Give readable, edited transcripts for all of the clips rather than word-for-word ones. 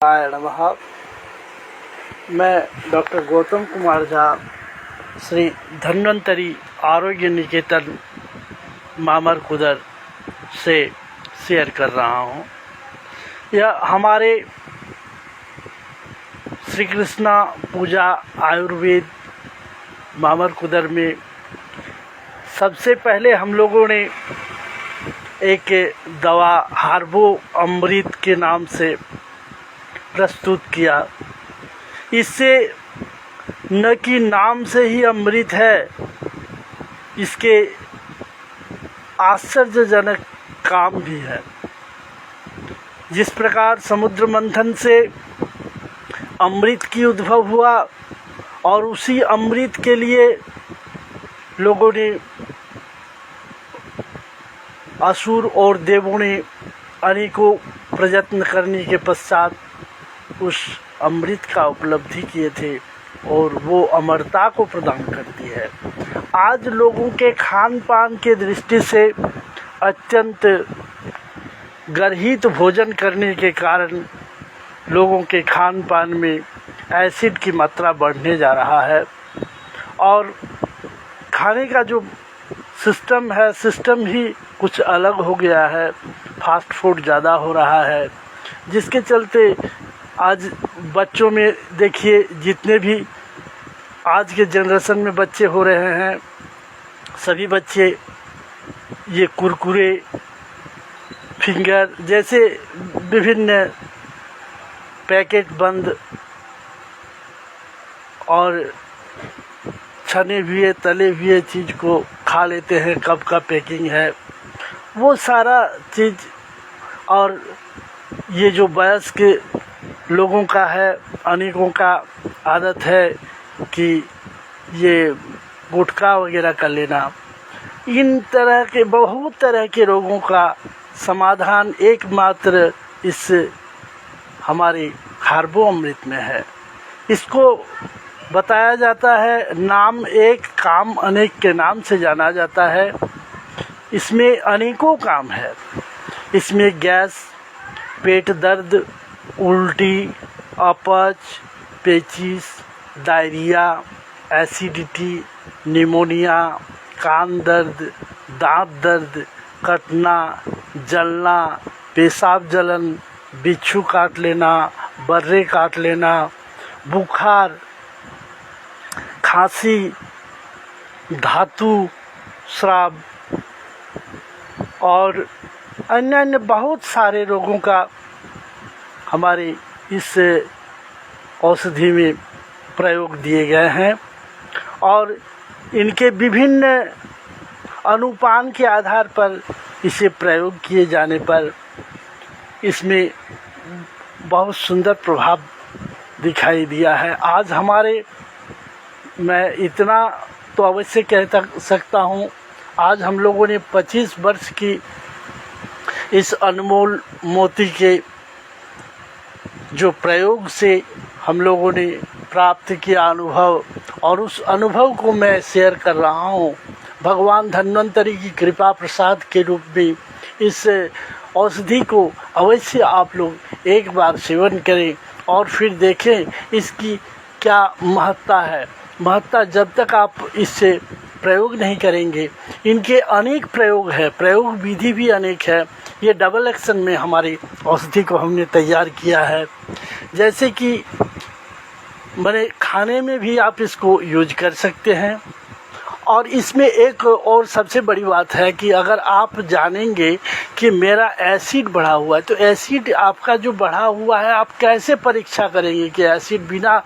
आय नमः। मैं डॉक्टर गौतम कुमार झा श्री धन्वंतरी आरोग्य निकेतन मामरकुदर से शेयर कर रहा हूँ। यह हमारे श्री कृष्णा पूजा आयुर्वेद मामरकुदर में सबसे पहले हम लोगों ने एक दवा हार्बो अमृत के नाम से प्रस्तुत किया। इससे न कि नाम से ही अमृत है, इसके आश्चर्यजनक काम भी है। जिस प्रकार समुद्र मंथन से अमृत की उद्भव हुआ और उसी अमृत के लिए लोगों ने, असुर और देवों ने अनेकों प्रयत्न करने के पश्चात उस अमृत का उपलब्धि किए थे और वो अमरता को प्रदान करती है। आज लोगों के खान पान के दृष्टि से अत्यंत गर्हित भोजन करने के कारण लोगों के खान पान में एसिड की मात्रा बढ़ने जा रहा है और खाने का जो सिस्टम ही कुछ अलग हो गया है। फास्ट फूड ज़्यादा हो रहा है, जिसके चलते आज बच्चों में देखिए, जितने भी आज के जनरेशन में बच्चे हो रहे हैं, सभी बच्चे ये कुरकुरे, फिंगर जैसे विभिन्न पैकेट बंद और छने हुए तले हुए चीज़ को खा लेते हैं। कब का पैकिंग है वो सारा चीज़, और ये जो वयस्क लोगों का है, अनेकों का आदत है कि ये गुटखा वगैरह कर लेना। इन तरह के बहुत तरह के रोगों का समाधान एकमात्र इस हमारे हार्बो अमृत में है। इसको बताया जाता है, नाम एक काम अनेक के नाम से जाना जाता है। इसमें अनेकों काम है। इसमें गैस, पेट दर्द, उल्टी, अपच, पेचिस, डायरिया, एसिडिटी, निमोनिया, कान दर्द, दांत दर्द, कटना, जलना, पेशाब जलन, बिच्छू काट लेना, बर्रे काट लेना, बुखार, खांसी, धातु स्राव और अन्य बहुत सारे रोगों का हमारे इस औषधि में प्रयोग दिए गए हैं और इनके विभिन्न अनुपान के आधार पर इसे प्रयोग किए जाने पर इसमें बहुत सुंदर प्रभाव दिखाई दिया है। आज हमारे, मैं इतना तो अवश्य कह सकता हूँ, आज हम लोगों ने 25 वर्ष की इस अनमोल मोती के जो प्रयोग से हम लोगों ने प्राप्त किया अनुभव, और उस अनुभव को मैं शेयर कर रहा हूँ। भगवान धन्वंतरी की कृपा प्रसाद के रूप में इस औषधि को अवश्य आप लोग एक बार सेवन करें और फिर देखें इसकी क्या महत्ता है। महत्ता जब तक आप इससे प्रयोग नहीं करेंगे, इनके अनेक प्रयोग है, प्रयोग विधि भी अनेक है। ये डबल एक्शन में हमारी औषधि को हमने तैयार किया है। जैसे कि मैंने खाने में भी आप इसको यूज कर सकते हैं। और इसमें एक और सबसे बड़ी बात है कि अगर आप जानेंगे कि मेरा एसिड बढ़ा हुआ है, तो एसिड आपका जो बढ़ा हुआ है आप कैसे परीक्षा करेंगे कि एसिड बिना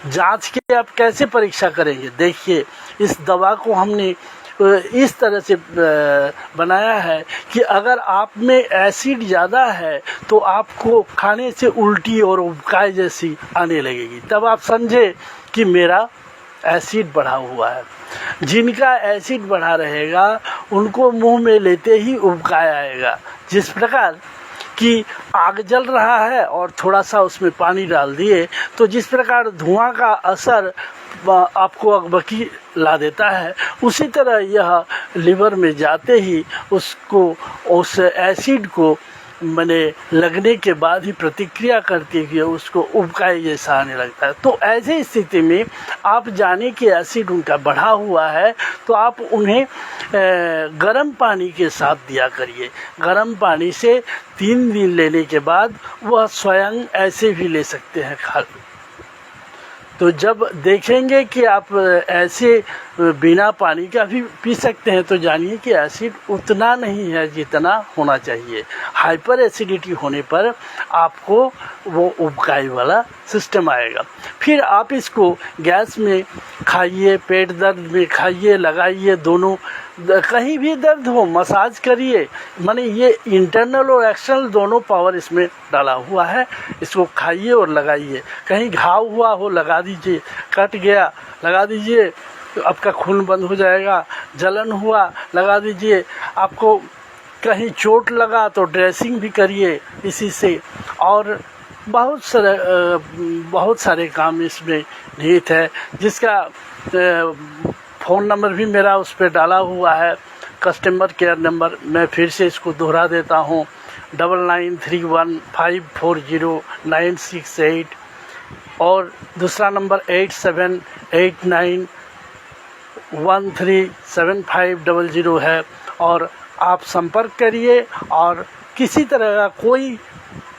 जांच के आप कैसे परीक्षा करेंगे। देखिए, इस दवा को हमने इस तरह से बनाया है कि अगर आप में एसिड ज़्यादा है तो आपको खाने से उल्टी और उबकाई जैसी आने लगेगी। तब आप समझे कि मेरा एसिड बढ़ा हुआ है। जिनका एसिड बढ़ा रहेगा उनको मुंह में लेते ही उबकाई आएगा। जिस प्रकार कि आग जल रहा है और थोड़ा सा उसमें पानी डाल दिए तो जिस प्रकार धुआं का असर आपको अकबकी ला देता है, उसी तरह यह लिवर में जाते ही उसको, उस एसिड को मैंने लगने के बाद ही प्रतिक्रिया करती है, उसको उबकाई जैसा आने लगता है। तो ऐसी स्थिति में आप जाने कि एसिड उनका बढ़ा हुआ है तो आप उन्हें गर्म पानी के साथ दिया करिए। गर्म पानी से 3 दिन लेने के बाद वह स्वयं ऐसे भी ले सकते हैं खा। तो जब देखेंगे कि आप ऐसे बिना पानी का भी पी सकते हैं तो जानिए कि एसिड उतना नहीं है जितना होना चाहिए। हाइपर एसिडिटी होने पर आपको वो उबकाई वाला सिस्टम आएगा। फिर आप इसको गैस में खाइए, पेट दर्द में खाइए, लगाइए, दोनों कहीं भी दर्द हो मसाज करिए। माने ये इंटरनल और एक्सटर्नल दोनों पावर इसमें डाला हुआ है। इसको खाइए और लगाइए। कहीं घाव हुआ हो लगा दीजिए, कट गया लगा दीजिए, तो आपका खून बंद हो जाएगा। जलन हुआ लगा दीजिए। आपको कहीं चोट लगा तो ड्रेसिंग भी करिए इसी से। और बहुत सारे काम इसमें निहित है, जिसका फ़ोन नंबर भी मेरा उस पर डाला हुआ है, कस्टमर केयर नंबर। मैं फिर से इसको दोहरा देता हूँ, 9931540968 और दूसरा नंबर 8789137500 है। और आप संपर्क करिए और किसी तरह का कोई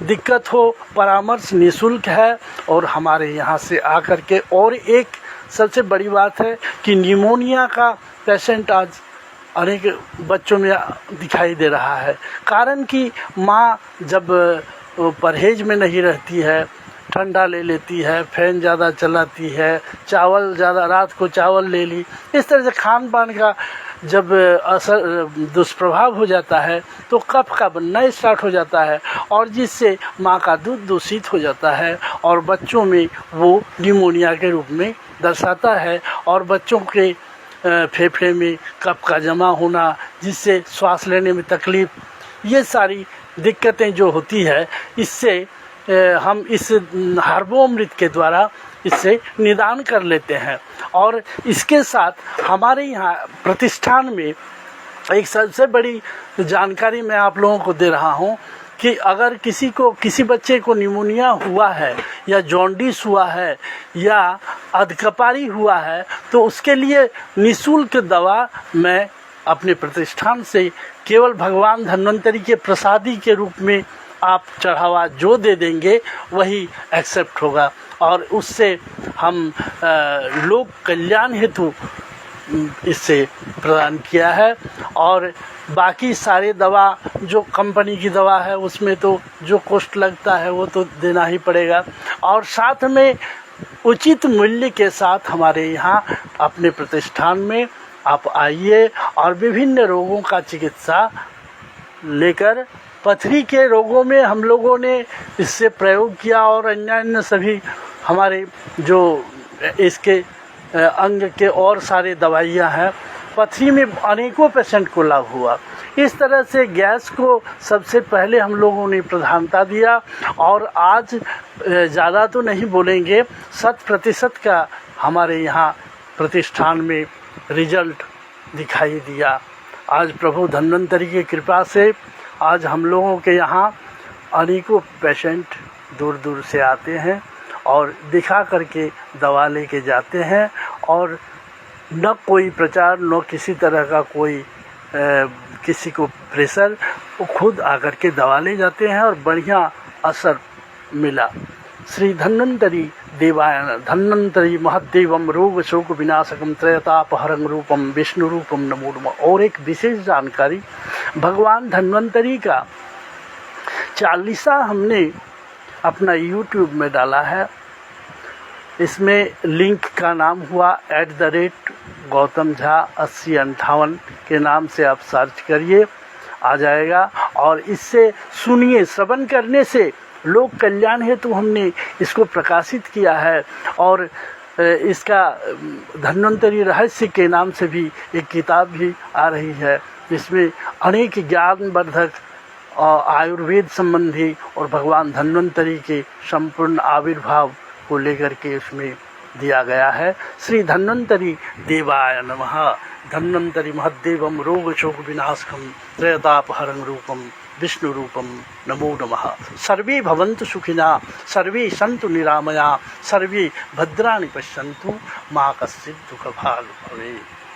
दिक्कत हो, परामर्श निःशुल्क है और हमारे यहाँ से आकर के। और एक सबसे बड़ी बात है कि निमोनिया का पेशेंट आज अनेक बच्चों में दिखाई दे रहा है। कारण कि माँ जब परहेज में नहीं रहती है, ठंडा ले लेती है, फैन ज़्यादा चलाती है, चावल ज़्यादा, रात को चावल ले ली, इस तरह से खान पान का जब असर दुष्प्रभाव हो जाता है तो कफ का बनना स्टार्ट हो जाता है और जिससे माँ का दूध दूषित हो जाता है और बच्चों में वो निमोनिया के रूप में दर्शाता है। और बच्चों के फेफड़े में कफ का जमा होना, जिससे श्वास लेने में तकलीफ़, ये सारी दिक्कतें जो होती है, इससे हम इस हर्बोमृत के द्वारा इससे निदान कर लेते हैं। और इसके साथ हमारे यहाँ प्रतिष्ठान में एक सबसे बड़ी जानकारी मैं आप लोगों को दे रहा हूँ कि अगर किसी बच्चे को निमोनिया हुआ है या जॉन्डिस हुआ है या अधकपारी हुआ है तो उसके लिए निःशुल्क दवा मैं अपने प्रतिष्ठान से केवल भगवान धन्वंतरी के प्रसादी के रूप में आप चढ़ावा जो दे देंगे वही एक्सेप्ट होगा और उससे हम लोक कल्याण हेतु इससे प्रदान किया है। और बाकी सारे दवा जो कंपनी की दवा है उसमें तो जो कॉस्ट लगता है वो तो देना ही पड़ेगा। और साथ में उचित मूल्य के साथ हमारे यहाँ अपने प्रतिष्ठान में आप आइए और विभिन्न रोगों का चिकित्सा लेकर, पथरी के रोगों में हम लोगों ने इससे प्रयोग किया और अन्य सभी हमारे जो इसके अंग के और सारे दवाइयाँ हैं, पथरी में अनेकों पेशेंट को लाभ हुआ। इस तरह से गैस को सबसे पहले हम लोगों ने प्रधानता दिया और आज ज़्यादा तो नहीं बोलेंगे, 100% का हमारे यहाँ प्रतिष्ठान में रिजल्ट दिखाई दिया। आज प्रभु धन्वंतरी की कृपा से आज हम लोगों के यहाँ अनेकों पेशेंट दूर दूर से आते हैं और दिखा करके दवा लेके जाते हैं और न कोई प्रचार, न किसी तरह का कोई किसी को प्रेशर, वो खुद आकर के दवा ले जाते हैं और बढ़िया असर मिला। श्री धन्वंतरी देवाय धन्वंतरी महदेवम रोग शोक विनाशकम त्रयतापहरं रूपम विष्णु रूपम नमो नमः। और एक विशेष जानकारी, भगवान धन्वंतरी का चालीसा हमने अपना YouTube में डाला है। इसमें लिंक का नाम हुआ @गौतम झा 8058 के नाम से आप सर्च करिए, आ जाएगा। और इससे सुनिए, श्रवण करने से लोक कल्याण हेतु हमने इसको प्रकाशित किया है। और इसका धन्वंतरी रहस्य के नाम से भी एक किताब भी आ रही है, जिसमें अनेक ज्ञानवर्धक आयुर्वेद संबंधी और भगवान धन्वंतरी के संपूर्ण आविर्भाव को लेकर के उसमें दिया गया है। श्री धन्वंतरी देवाय नमः। धन्वंतरी महदेवम रोग शोक विनाशकम त्रयतापहरं रूपम विष्णु रूपम नमो नमः। सर्वे भवन्तु सुखिना, सर्वे सन्तु निरामया, सर्वे भद्राणि पश्यन्तु, मा कश्चित् दुःखभाग् भवेत्।